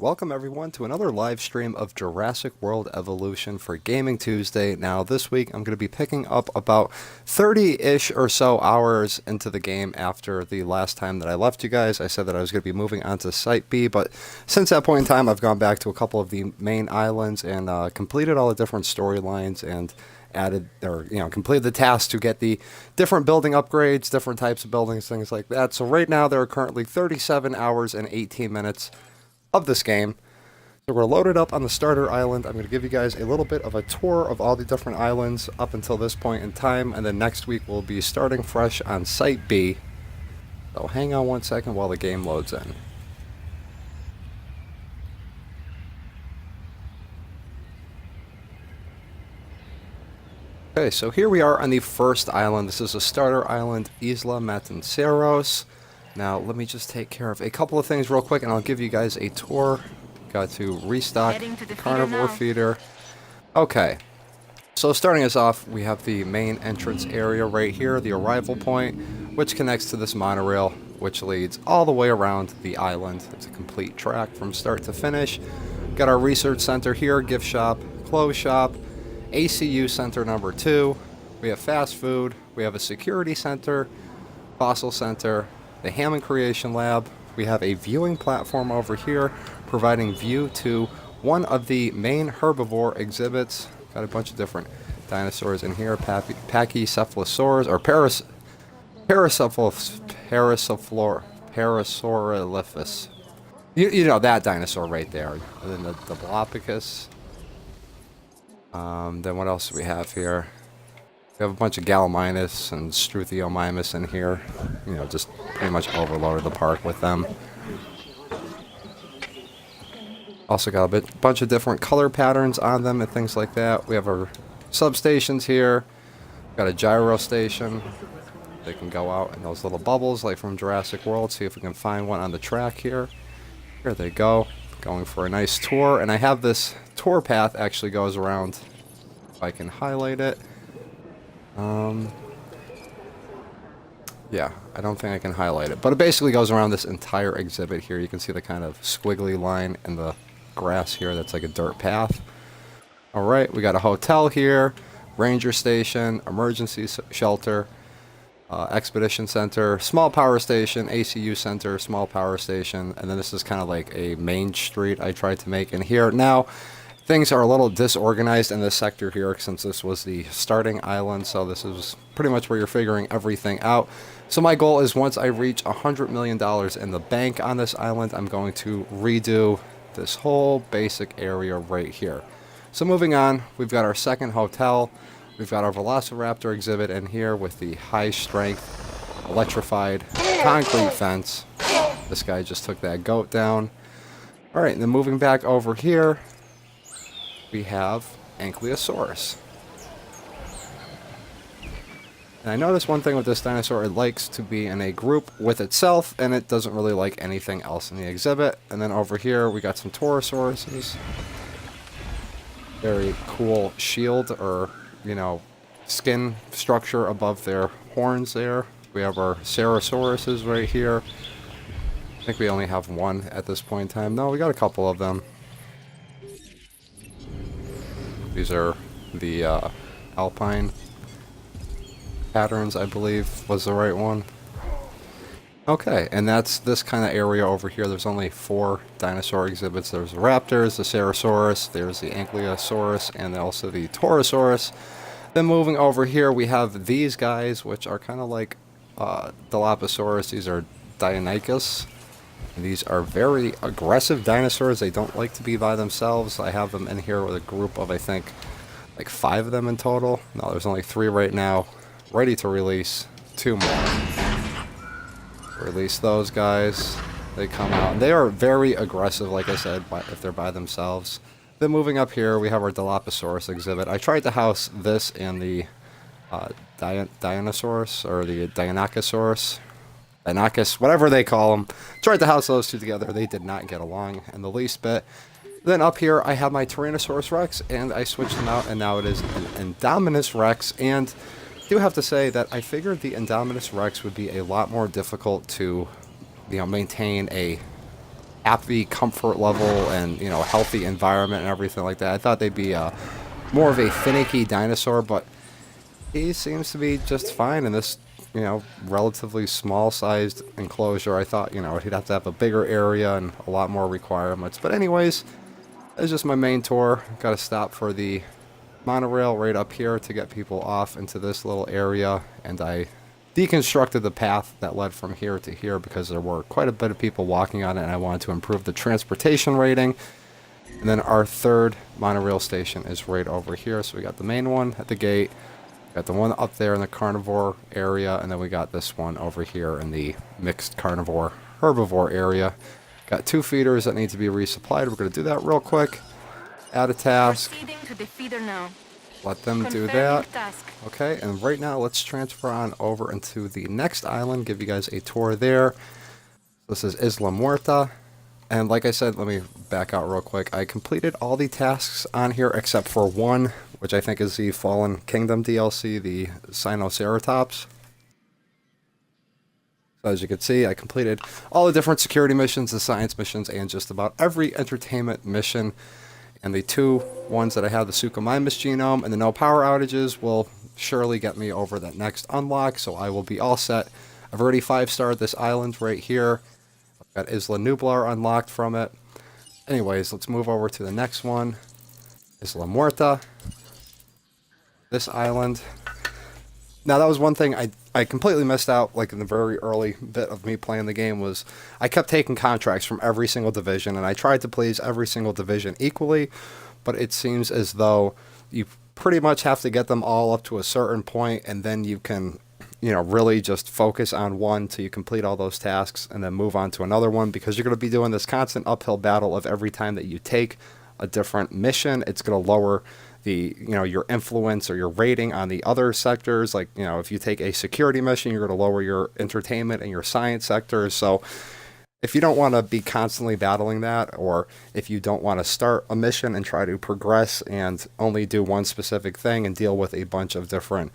welcome everyone to another live stream of Jurassic World Evolution for Gaming Tuesday. Now this week I'm going to be picking up about 30-ish or so hours into the game after the last time that I left you guys. I said that I was going to be moving on to Site B, but since that point in time I've gone back to a couple of the main islands and completed all the different storylines and added or completed the task to get the different building upgrades, different types of buildings, things like that. So right now there are currently 37 hours and 18 minutes of this game. So we're loaded up on the starter island. I'm going to give you guys a little bit of a tour of all the different islands up until this point in time, and then next week we'll be starting fresh on Site B. So hang on one second while the game loads in. Okay, so here we are on the first island. This is a starter island, Isla Mujeres. Now, let me just take care of a couple of things real quick, and I'll give you guys a tour. Got to restock the carnivore feeder. Okay, so starting us off, we have the main entrance area right here, the arrival point, which connects to this monorail, which leads all the way around the island. It's a complete track from start to finish. Got our research center here, gift shop, clothes shop, ACU center number 2. We have fast food. We have a security center, fossil center, the Hammond Creation Lab. We have a viewing platform over here, providing view to one of the main herbivore exhibits. Got a bunch of different dinosaurs in here. Pachycephalosaurus, or Parasaurolophus. You know that dinosaur right there. And then the Dilopithecus. Then what else do we have here? We have a bunch of Gallimimus and Struthiomimus in here. Just pretty much overloaded the park with them. Also got a bunch of different color patterns on them and things like that. We have our substations here. Got a gyro station. They can go out in those little bubbles like from Jurassic World. See if we can find one on the track here. Here they go. Going for a nice tour. And I have this tour path actually goes around. If I can highlight it. Yeah, I don't think I can highlight it, but it basically goes around this entire exhibit here. You can see the kind of squiggly line in the grass here that's like a dirt path. Alright, we got a hotel here, ranger station, emergency shelter, expedition center, small power station, ACU center, small power station, and then this is kind of like a main street I tried to make in here. Now, things are a little disorganized in this sector here since this was the starting island, so this is pretty much where you're figuring everything out. So my goal is once I reach $100 million in the bank on this island, I'm going to redo this whole basic area right here. So moving on, we've got our second hotel. We've got our Velociraptor exhibit in here with the high-strength electrified concrete fence. This guy just took that goat down. Alright, and then moving back over here, we have Ankylosaurus. And I noticed one thing with this dinosaur, it likes to be in a group with itself, and it doesn't really like anything else in the exhibit. And then over here, we got some Taurosauruses. Very cool shield, or, skin structure above their horns there. We have our Cerasauruses right here. I think we only have one at this point in time. No, we got a couple of them. These are the alpine patterns, I believe, was the right one. Okay, and that's this kind of area over here. There's only 4 dinosaur exhibits. There's the raptors, the Ceratosaurus, there's the Ankylosaurus, and also the Torosaurus. Then moving over here, we have these guys, which are kind of like Dilophosaurus. These are Deinonychus. These are very aggressive dinosaurs. They don't like to be by themselves. I have them in here with a group of, I think, like 5 of them in total. No, there's only 3 right now. Ready to release 2 more. Release those guys. They come out. And they are very aggressive, like I said, if they're by themselves. Then moving up here, we have our Dilophosaurus exhibit. I tried to house this and the Dinosaurus, or the Deinonychosaurus. Deinonychus, whatever they call them. Tried to house those 2 together. They did not get along in the least bit. Then up here, I have my Tyrannosaurus Rex, and I switched them out, and now it is an Indominus Rex. And I do have to say that I figured the Indominus Rex would be a lot more difficult to, maintain a happy comfort level and, you know, healthy environment and everything like that. I thought they'd be more of a finicky dinosaur, but he seems to be just fine in this, you know, relatively small-sized enclosure. I thought, you know, he'd have to have a bigger area and a lot more requirements. But anyways, that's just my main tour. Got to stop for the monorail right up here to get people off into this little area, and I deconstructed the path that led from here to here because there were quite a bit of people walking on it, and I wanted to improve the transportation rating. And then our third monorail station is right over here. So we got the main one at the gate, got the one up there in the carnivore area, and then we got this one over here in the mixed carnivore herbivore area. Got 2 feeders that need to be resupplied. We're going to do that real quick. Add a task. Proceeding to the feeder now. Let them do Confirming that. task. Okay, and right now let's transfer on over into the next island, give you guys a tour there. This is Isla Muerta. And like I said, let me back out real quick. I completed all the tasks on here except for one, which I think is the Fallen Kingdom DLC, the Sinoceratops. So as you can see, I completed all the different security missions, the science missions, and just about every entertainment mission. And the 2 ones that I have, the Suchomimus genome and the no power outages, will surely get me over that next unlock, so I will be all set. I've already 5-starred this island right here. I've got Isla Nublar unlocked from it. Anyways, let's move over to the next one. Isla Muerta. This island. Now that was one thing I completely missed out, like in the very early bit of me playing the game, was I kept taking contracts from every single division, and I tried to please every single division equally, but it seems as though you pretty much have to get them all up to a certain point, and then you can, you know, really just focus on one till you complete all those tasks, and then move on to another one, because you're going to be doing this constant uphill battle of every time that you take a different mission. It's going to lower the, you know, your influence or your rating on the other sectors. Like, you know, if you take a security mission, you're going to lower your entertainment and your science sectors. So if you don't want to be constantly battling that, or if you don't want to start a mission and try to progress and only do one specific thing and deal with a bunch of different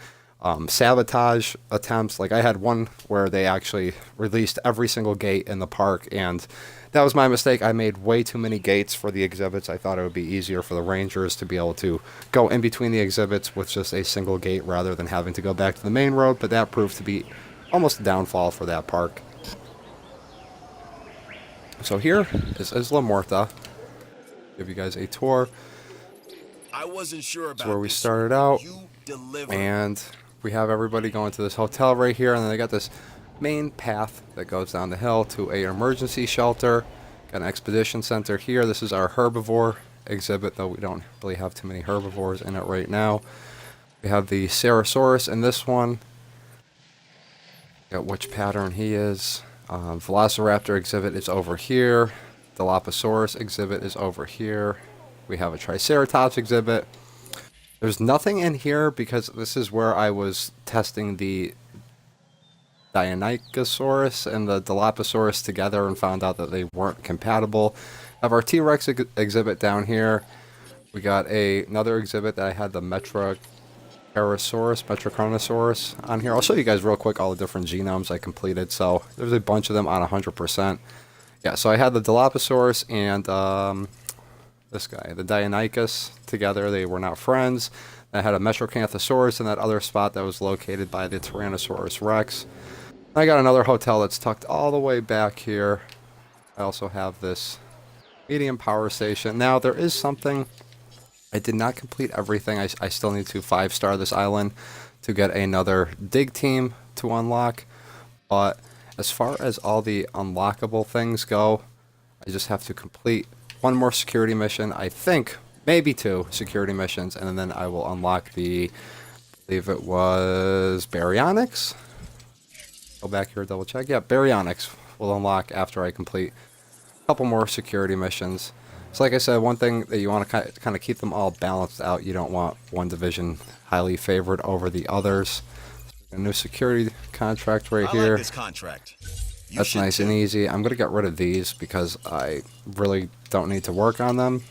sabotage attempts, like I had one where they actually released every single gate in the park, and that was my mistake. I made way too many gates for the exhibits. I thought it would be easier for the rangers to be able to go in between the exhibits with just a single gate rather than having to go back to the main road, but that proved to be almost a downfall for that park. So here is Isla Muerta. Give you guys a tour. I wasn't sure about That's where we started out, and we have everybody going to this hotel right here, and then they got this main path that goes down the hill to an emergency shelter. Got an expedition center here. This is our herbivore exhibit, though we don't really have too many herbivores in it right now. We have the Ceratosaurus in this one. Got which pattern he is. Velociraptor exhibit is over here. Dilophosaurus exhibit is over here. We have a Triceratops exhibit. There's nothing in here because this is where I was testing the Deinonychosaurus and the Dilophosaurus together and found out that they weren't compatible. Have our T-Rex exhibit down here. We got another exhibit that I had the Metrochronosaurus on here. I'll show you guys real quick all the different genomes I completed. So there's a bunch of them on 100%. Yeah, so I had the Dilophosaurus and this guy, the Deinonychus, together. They were not friends. I had a Metrocanthosaurus in that other spot that was located by the Tyrannosaurus Rex. I got another hotel that's tucked all the way back here. I also have this medium power station. Now, there is something. I did not complete everything. I still need to 5-star this island to get another dig team to unlock. But as far as all the unlockable things go, I just have to complete one more security mission. I think maybe 2 security missions, and then I will unlock the, I believe it was Baryonyx. Go back here, double check. Yeah, Baryonyx will unlock after I complete a couple more security missions. So like I said, one thing that you want to kind of keep them all balanced out. You don't want one division highly favored over the others. A new security contract right here. Like this contract. That's nice and easy. I'm going to get rid of these because I really don't need to work on them.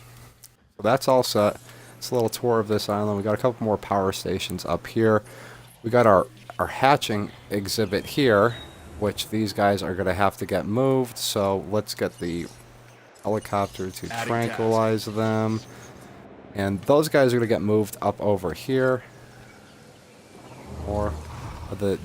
So that's all set. It's a little tour of this island. We got a couple more power stations up here. We got our hatching exhibit here, which these guys are going to have to get moved. So let's get the helicopter to Adding tranquilize them. And those guys are going to get moved up over here. More of the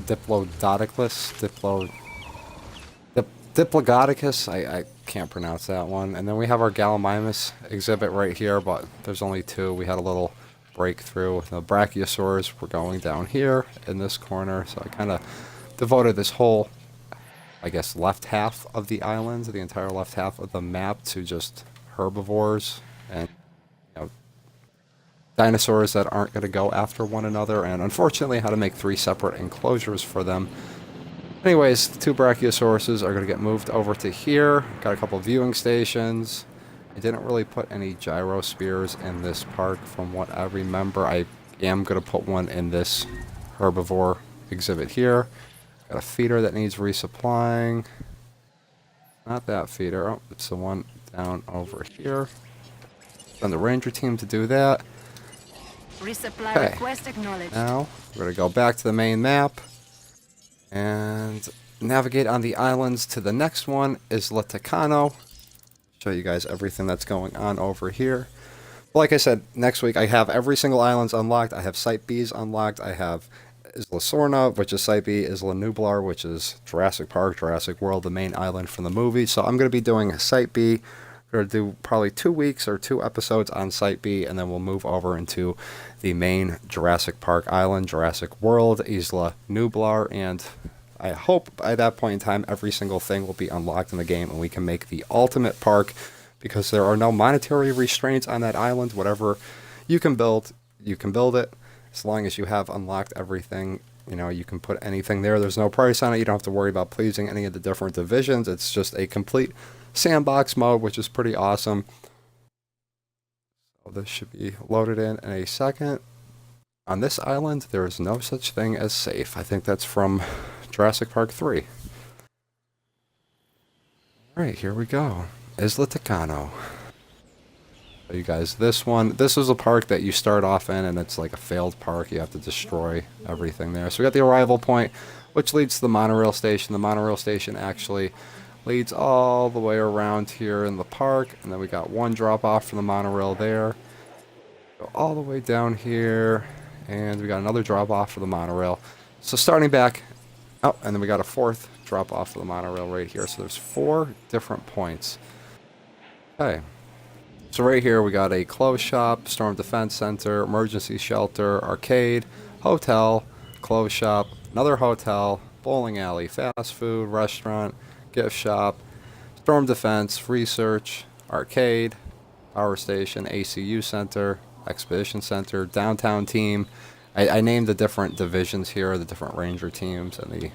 Diplodocus. I can't pronounce that one. And then we have our Gallimimus exhibit right here, but there's only two. We had a little breakthrough. The Brachiosaurs were going down here in this corner, so I kind of devoted this whole, I guess, left half of the island, the entire left half of the map, to just herbivores and, you know, dinosaurs that aren't going to go after one another, and unfortunately I had to make 3 separate enclosures for them. Anyways, the 2 Brachiosauruses are going to get moved over to here. Got a couple viewing stations. I didn't really put any gyrospheres in this park from what I remember. I am going to put one in this herbivore exhibit here. Got a feeder that needs resupplying. Not that feeder. Oh, it's the one down over here. Send the ranger team to do that. Resupply Okay. request acknowledged. Now, we're going to go back to the main map and navigate on the islands to the next one, Isla Takano. Show you guys everything that's going on over here. Like I said, next week I have every single islands unlocked. I have Site B's unlocked. I have Isla Sorna, which is Site B, Isla Nublar, which is Jurassic Park, Jurassic World, the main island from the movie. So I'm going to be doing Site B. We're going to do probably 2 weeks or 2 episodes on Site B, and then we'll move over into the main Jurassic Park island, Jurassic World, Isla Nublar, and I hope by that point in time every single thing will be unlocked in the game and we can make the ultimate park, because there are no monetary restraints on that island. Whatever you can build it. As long as you have unlocked everything, you know, you can put anything there. There's no price on it. You don't have to worry about pleasing any of the different divisions. It's just a complete sandbox mode, which is pretty awesome. So this should be loaded in a second. On this island, there is no such thing as safe. I think that's from Jurassic Park 3. Alright, here we go. Isla Takano. Show you guys this one. This is a park that you start off in, and it's like a failed park. You have to destroy everything there. So we got the arrival point, which leads to the monorail station. The monorail station actually leads all the way around here in the park, and then we got one drop off from the monorail there. Go all the way down here, and we got another drop off for the monorail. So starting back, oh, and then we got a 4th drop off for the monorail right here. So there's 4 different points. Okay. So right here we got a clothes shop, storm defense center, emergency shelter, arcade, hotel, clothes shop, another hotel, bowling alley, fast food, restaurant, gift shop, storm defense, research, arcade, power station, ACU center, expedition center, downtown team. I named the different divisions here, the different ranger teams and the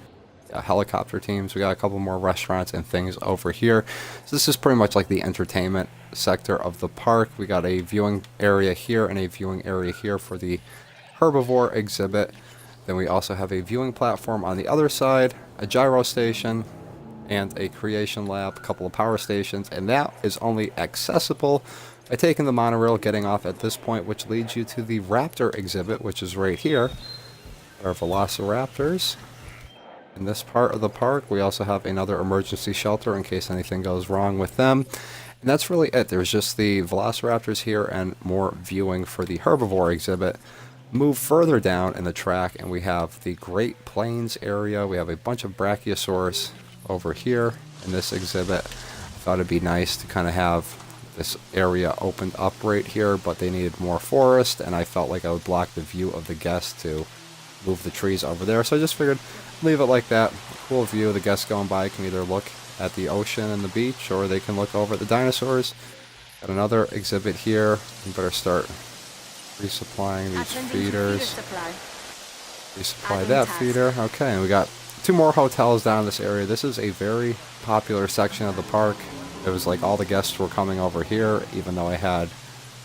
helicopter teams. We got a couple more restaurants and things over here. So this is pretty much like the entertainment sector of the park. We got a viewing area here and a viewing area here for the herbivore exhibit. Then we also have a viewing platform on the other side, a gyro station, and a creation lab, a couple of power stations, and that is only accessible by taking the monorail, getting off at this point, which leads you to the raptor exhibit, which is right here. There are velociraptors in this part of the park. We also have another emergency shelter in case anything goes wrong with them. And that's really it. There's just the velociraptors here and more viewing for the herbivore exhibit. Move further down in the track and we have the Great Plains area. We have a bunch of Brachiosaurus over here in this exhibit. I thought it'd be nice to kind of have this area opened up right here, but they needed more forest, and I felt like I would block the view of the guests to move the trees over there. So I just figured leave it like that. Cool view. The guests going by can either look at the ocean and the beach, or they can look over at the dinosaurs. Got another exhibit here. We better start resupplying these feeders. Resupply that feeder. Okay, and we got 2 more hotels down in this area. This is a very popular section of the park. It was like all the guests were coming over here, even though I had,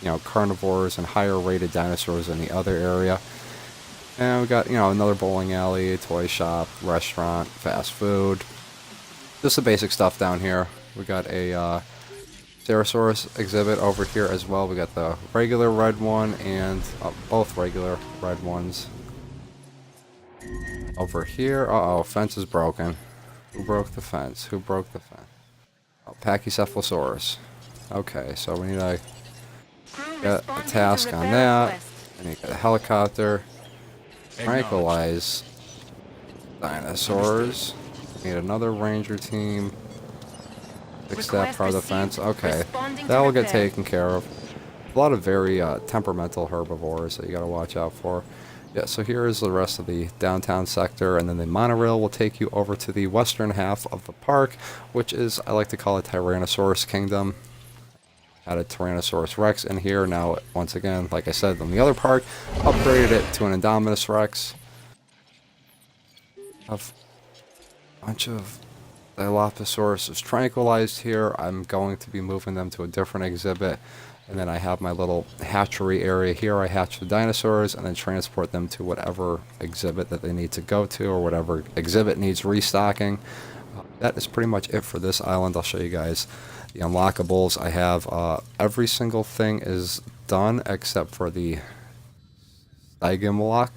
you know, carnivores and higher rated dinosaurs in the other area. And we got, you know, another bowling alley, toy shop, restaurant, fast food. Just the basic stuff down here. We got a Pterosaurus exhibit over here as well. We got the regular red one and both regular red ones. Over here, uh-oh, fence is broken. Who broke the fence? Who broke the fence? Oh, Pachycephalosaurus. Okay, so we need to Crew get a responding to task on repair that. request. I need to get a helicopter. Acknowledged. Tranquilize dinosaurs. Need another ranger team. Fix that Request part of the received. fence. Okay, Responding that to will get repair. taken care of. A lot of very temperamental herbivores that you got to watch out for. Yeah, so here is the rest of the downtown sector, and then the monorail will take you over to the western half of the park, which is, I like to call it Tyrannosaurus Kingdom. Had a Tyrannosaurus Rex in here. Now, once again, like I said, in the other park, upgraded it to an Indominus Rex. Have a bunch of Dilophosaurus tranquilized here. I'm going to be moving them to a different exhibit. And then I have my little hatchery area here. I hatch the dinosaurs and then transport them to whatever exhibit that they need to go to, or whatever exhibit needs restocking. That is pretty much it for this island. I'll show you guys the unlockables. I have every single thing is done except for the Stygiomach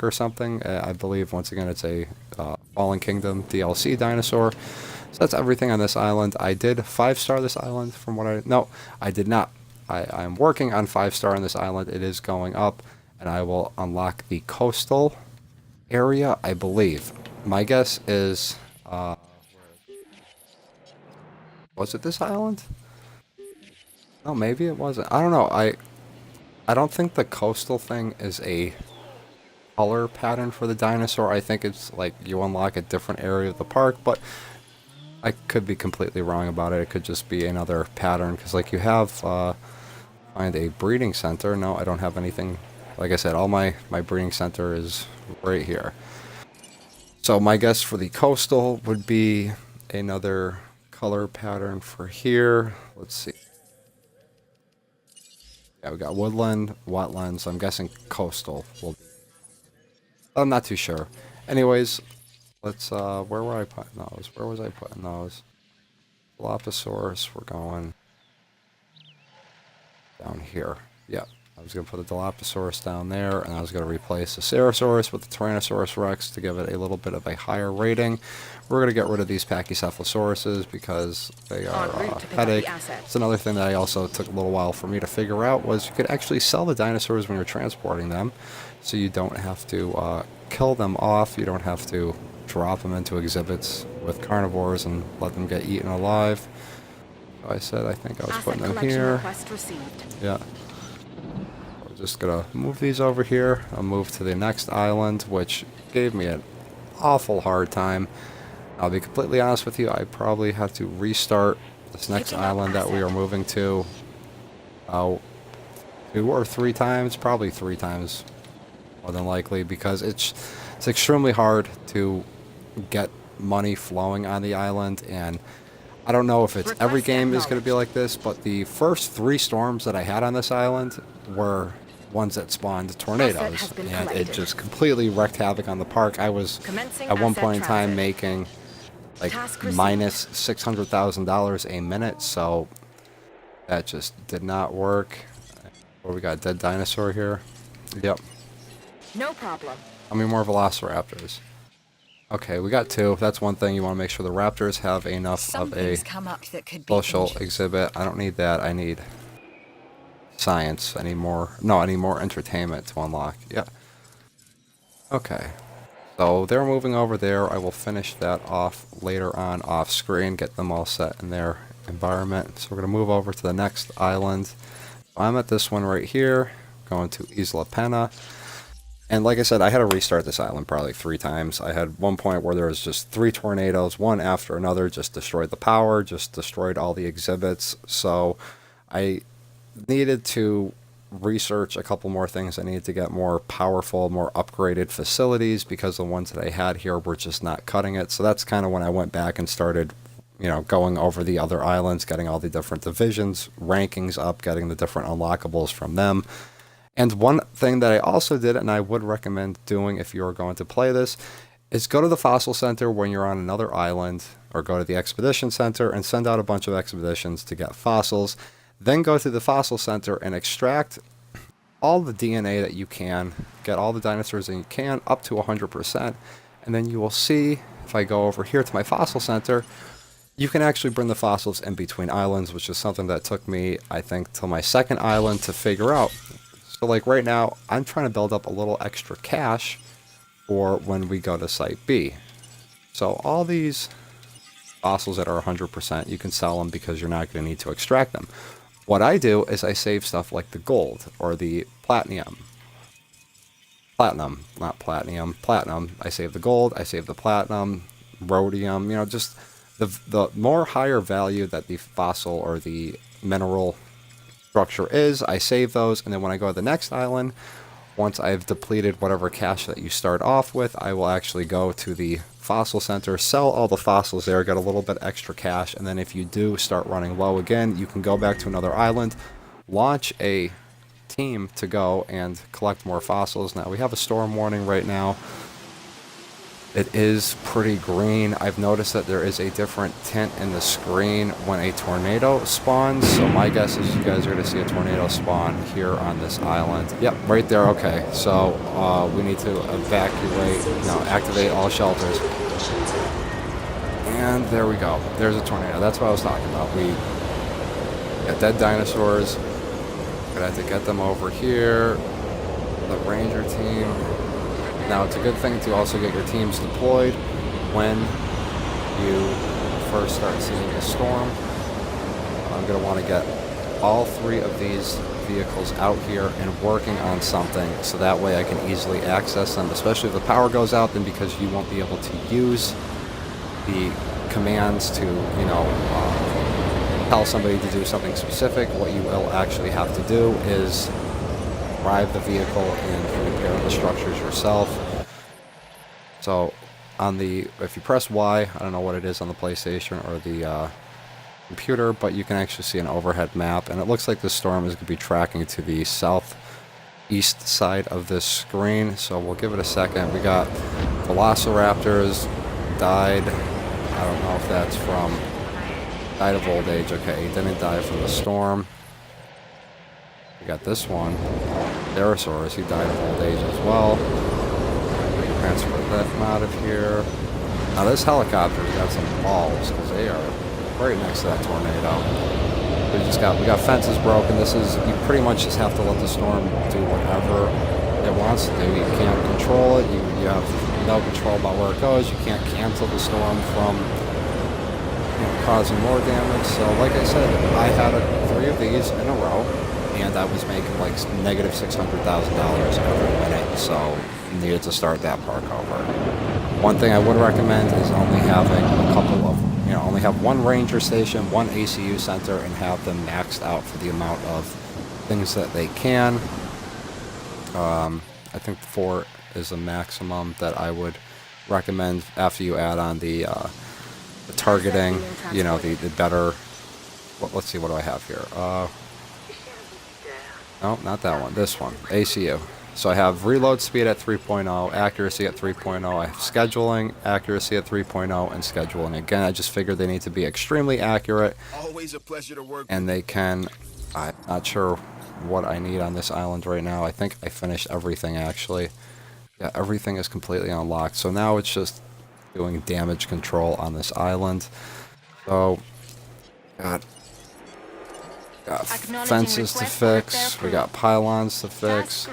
or something. I believe, once again, it's a Fallen Kingdom DLC dinosaur. So that's everything on this island. I did 5-star this island from what no, I did not. I'm working on 5-star on this island. It is going up, and I will unlock the coastal area, I believe. My guess is, was it this island? No, maybe it wasn't. I don't know. I don't think the coastal thing is a color pattern for the dinosaur. I think it's like you unlock a different area of the park, but I could be completely wrong about it. It could just be another pattern, because like you have find a breeding center. No, I don't have anything. Like I said, all my breeding center is right here. So my guess for the coastal would be another color pattern for here. Let's see. Yeah, we got woodland, wetlands. I'm guessing coastal will be. I'm not too sure. Anyways, let's, where were I putting those? Where was I putting those? Dilophosaurus, we're going down here. Yep. I was going to put a Dilophosaurus down there, and I was going to replace the Cerosaurus with the Tyrannosaurus Rex to give it a little bit of a higher rating. We're going to get rid of these Pachycephalosauruses because they are En route to pick up headache. the assets. It's another thing that I also took a little while for me to figure out was you could actually sell the dinosaurs when you're transporting them, so you don't have to kill them off. You don't have to drop them into exhibits with carnivores and let them get eaten alive. So I said I think I was Asset putting them collection here. request received. Yeah. I'm just gonna move these over here. I'll move to the next island, which gave me an awful hard time. I'll be completely honest with you, I probably have to restart this next Picking up island that we are asset. moving to 2 or 3 times, probably 3 times more than likely, because it's extremely hard to get money flowing on the island, and I don't know if it's every Request game is going to be acknowledged. like this, but the first 3 storms that I had on this island were ones that spawned tornadoes, has been and it collected. just completely wreaked havoc on the park. I was Commencing at one asset point in time transit. making like Task received. minus $600,000 a minute, so that just did not work. What we got, dead dinosaur here? Yep. No problem. How many more velociraptors? Okay, we got 2. That's one thing. You want to make sure the raptors have enough of a Something's come up that could be social interesting. exhibit. I don't need that. I need science. I need more. No, I need more entertainment to unlock. Yeah. Okay. So they're moving over there. I will finish that off later on off screen, get them all set in their environment. So we're going to move over to the next island. I'm at this one right here, going to Isla Penna. And like I said, I had to restart this island probably 3 times. I had one point where there was just 3 tornadoes, one after another, just destroyed the power, just destroyed all the exhibits. So I needed to research a couple more things. I needed to get more powerful, more upgraded facilities, because the ones that I had here were just not cutting it. So that's kind of when I went back and started, going over the other islands, getting all the different divisions, rankings up, getting the different unlockables from them. And one thing that I also did, and I would recommend doing if you're going to play this, is go to the Fossil Center when you're on another island, or go to the Expedition Center and send out a bunch of expeditions to get fossils. Then go to the Fossil Center and extract all the DNA that you can, get all the dinosaurs that you can up to 100%, and then you will see, if I go over here to my Fossil Center, you can actually bring the fossils in between islands, which is something that took me, I think, till my second island to figure out. So like right now, I'm trying to build up a little extra cash for when we go to Site B. So all these fossils that are 100%, you can sell them because you're not going to need to extract them. What I do is I save stuff like the gold or the platinum. Platinum, not platinum, platinum. I save the gold, I save the platinum, rhodium, you know, just the more higher value that the fossil or the mineral structure is, I save those, and then when I go to the next island, once I've depleted whatever cash that you start off with, I will actually go to the fossil center, sell all the fossils there, get a little bit extra cash, and then if you do start running low again, you can go back to another island, launch a team to go and collect more fossils. Now we have a storm warning right now. It is pretty green. I've noticed that there is a different tint in the screen when a tornado spawns, so my guess is you guys are going to see a tornado spawn here on this island. Yep, right there. Okay, so we need to activate all shelters. And there we go. There's a tornado. That's what I was talking about. We got dead dinosaurs. Gonna have to get them over here. The ranger team. Now it's a good thing to also get your teams deployed when you first start seeing a storm. I'm gonna want to get all three of these vehicles out here and working on something so that way I can easily access them, especially if the power goes out, then because you won't be able to use the commands to, tell somebody to do something specific. What you will actually have to do is drive the vehicle and repair the structures yourself. So if you press Y, I don't know what it is on the PlayStation or the computer, but you can actually see an overhead map, and it looks like the storm is going to be tracking to the southeast side of this screen, so we'll give it a second. We got velociraptors died. I don't know if that's from died of old age. Okay, he didn't die from the storm. We got this one, Pterosaurus. He died of old age as well. Transfer them out of here. Now this helicopter's got some balls because they are right next to that tornado. We got fences broken. You pretty much just have to let the storm do whatever it wants to do. You can't control it. You have no control about where it goes. You can't cancel the storm from causing more damage. So like I said, I had 3 of these in a row, and I was making like negative $600,000 every minute, so needed to start that park over. One thing I would recommend is only having only have one ranger station, one ACU center, and have them maxed out for the amount of things that they can. I think 4 is the maximum that I would recommend after you add on the targeting, the better. Let's see, what do I have here? No, not that one. This one, ACU. So I have reload speed at 3.0, accuracy at 3.0. I have scheduling, accuracy at 3.0, and scheduling. Again, I just figured they need to be extremely accurate. Always a pleasure to work. And they can. I'm not sure what I need on this island right now. I think I finished everything actually. Yeah, everything is completely unlocked. So now it's just doing damage control on this island. So, got fences to fix. We got pylons to fix.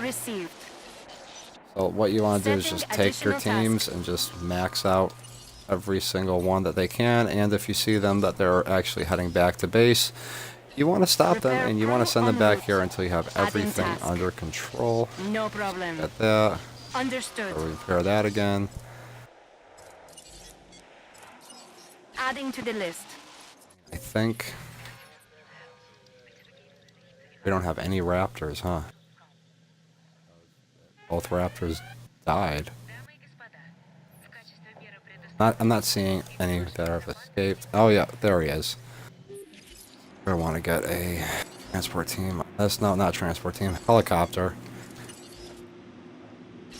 So what you want to do is just take your teams and just max out every single one that they can. And if you see them that they're actually heading back to base, you want to stop them and you want to send them back here until you have everything under control. No problem. Get that. Understood. Or repair that again. Adding to the list. I think we don't have any raptors, huh? Both raptors died. I'm not seeing any that have escaped. Oh yeah, there he is. I want to get a transport team. Not transport team. Helicopter.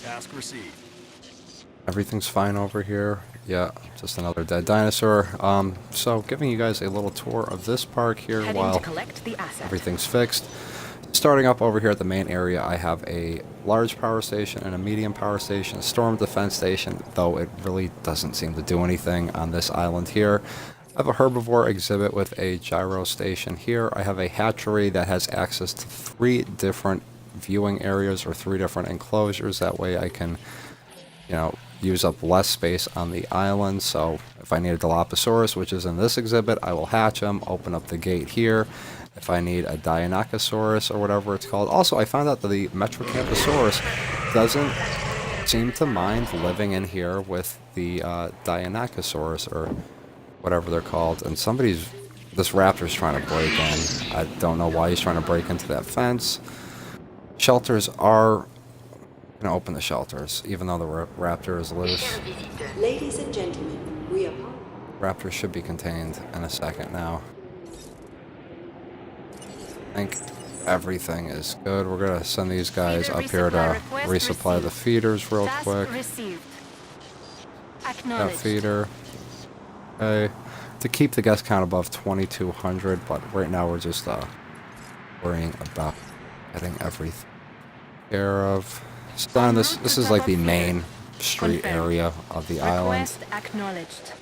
Task received. Everything's fine over here. Yeah, just another dead dinosaur. So giving you guys a little tour of this park here while everything's fixed. Starting up over here at the main area, I have a large power station and a medium power station, a storm defense station, though it really doesn't seem to do anything on this island here. I have a herbivore exhibit with a gyro station here. I have a hatchery that has access to 3 different viewing areas or 3 different enclosures. That way I can, use up less space on the island. So if I need a Dilophosaurus, which is in this exhibit, I will hatch him, open up the gate here. If I need a Deinonychosaurus or whatever it's called. Also, I found out that the Metrocanthosaurus doesn't seem to mind living in here with the Deinonychosaurus or whatever they're called. And this raptor's trying to break in. I don't know why he's trying to break into that fence. Shelters are going to open the shelters, even though the raptor is loose. Ladies and gentlemen, we are... Raptor should be contained in a second now. I think everything is good. We're going to send these guys up here to resupply the feeders real quick. That feeder. Okay. To keep the guest count above 2,200, but right now we're just worrying about getting everything care of. So down this is like the main street area of the island. Acknowledged.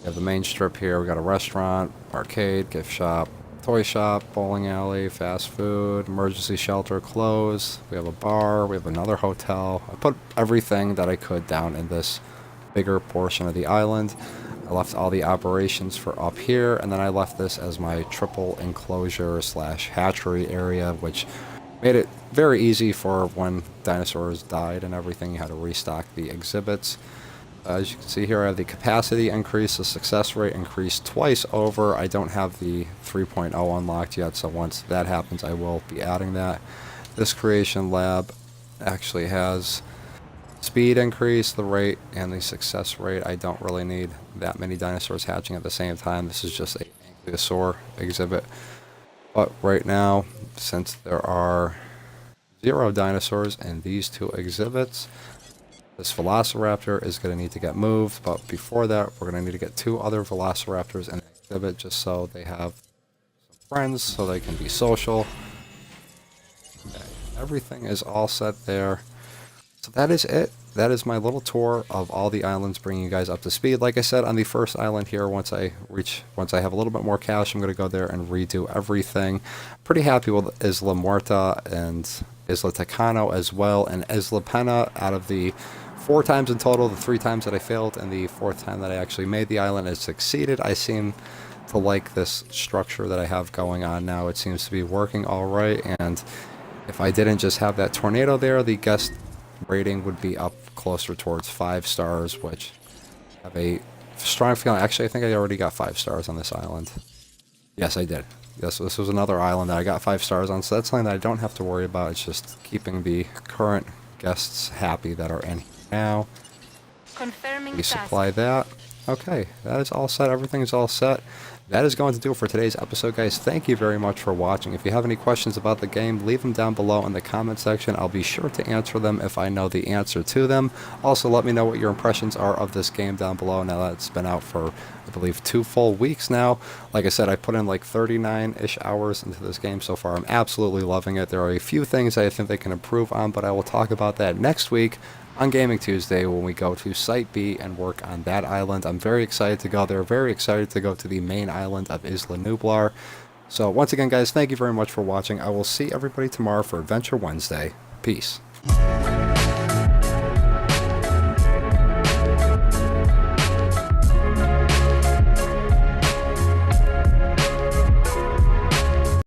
We have the main strip here. We got a restaurant, arcade, gift shop, toy shop, bowling alley, fast food, emergency shelter, clothes. We have a bar. We have another hotel. I put everything that I could down in this bigger portion of the island. I left all the operations for up here, and then I left this as my triple enclosure / hatchery area, which made it very easy for when dinosaurs died and everything. You had to restock the exhibits. As you can see here, I have the capacity increase, the success rate increased twice over. I don't have the 3.0 unlocked yet, so once that happens, I will be adding that. This creation lab actually has speed increase, the rate, and the success rate. I don't really need that many dinosaurs hatching at the same time. This is just a ankylosaur exhibit. But right now, since there are 0 dinosaurs in these 2 exhibits, this Velociraptor is going to need to get moved. But before that, we're going to need to get 2 other Velociraptors in the exhibit just so they have some friends, so they can be social. Okay. Everything is all set there. So that is it. That is my little tour of all the islands, bringing you guys up to speed. Like I said, on the first island here, once I have a little bit more cash, I'm going to go there and redo everything. Pretty happy with Isla Mujeres and Isla Takano as well, and Isla Penna. Out of the 4 times in total, the 3 times that I failed and the 4th time that I actually made the island, it succeeded. I seem to like this structure that I have going on now. It seems to be working all right, and if I didn't just have that tornado there, the guest rating would be up closer towards 5 stars, which I have a strong feeling. Actually, I think I already got 5 stars on this island. Yes, I did. Yes, this was another island that I got 5 stars on, so that's something that I don't have to worry about. It's just keeping the current guests happy that are in here now. Confirming We supply that. Okay, that is all set. Everything is all set. That is going to do it for today's episode, guys. Thank you very much for watching. If you have any questions about the game, leave them down below in the comment section. I'll be sure to answer them if I know the answer to them. Also, let me know what your impressions are of this game down below. Now that it's been out for, I believe, 2 full weeks now. Like I said, I put in like 39-ish hours into this game so far. I'm absolutely loving it. There are a few things I think they can improve on, but I will talk about that next week on Gaming Tuesday when we go to Site B and work on that island. I'm very excited to go there, very excited to go to the main island of Isla Nublar. So once again, guys, thank you very much for watching. I will see everybody tomorrow for Adventure Wednesday. Peace.